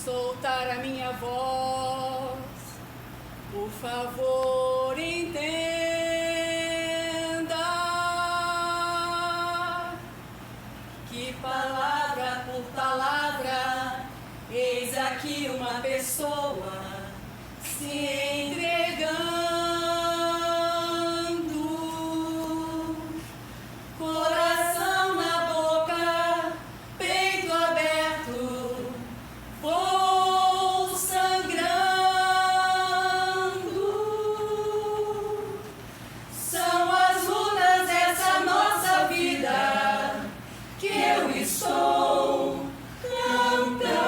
soltar a minha voz, por favor, entenda que palavra por palavra, eis aqui uma pessoa se entregando, coração na boca, peito aberto, vou sangrando. São as lutas dessa nossa vida que eu estou cantando.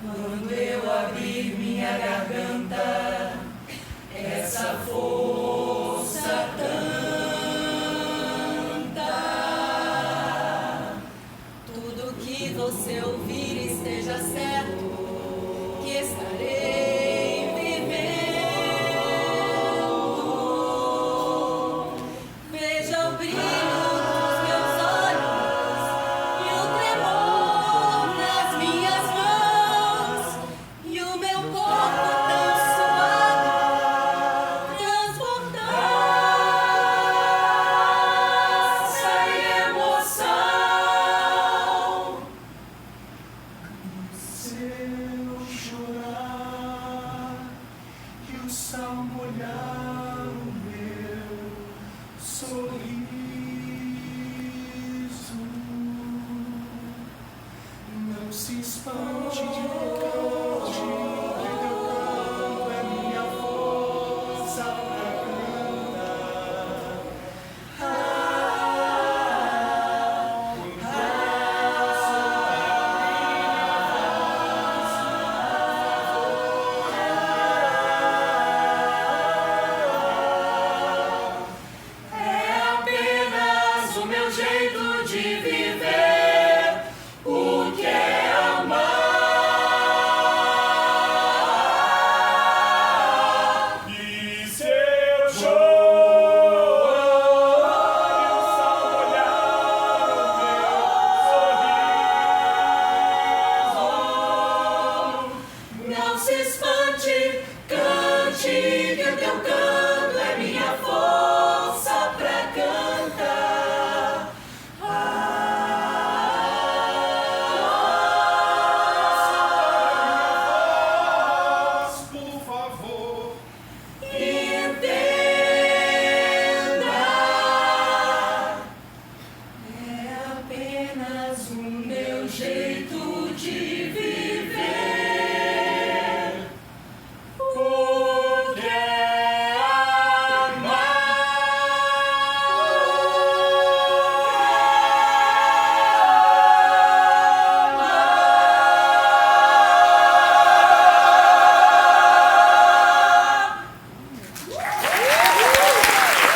Quando eu abrir minha garganta, essa força tanta, tudo que você ouvir esteja certo que estarei vivendo. Veja o brilho dos meus olhos e o tremor nas minhas mãos e o meu corpo tão suado, transportança e emoção. Se eu chorar e o sal molhar o meu sorriso, não se espante.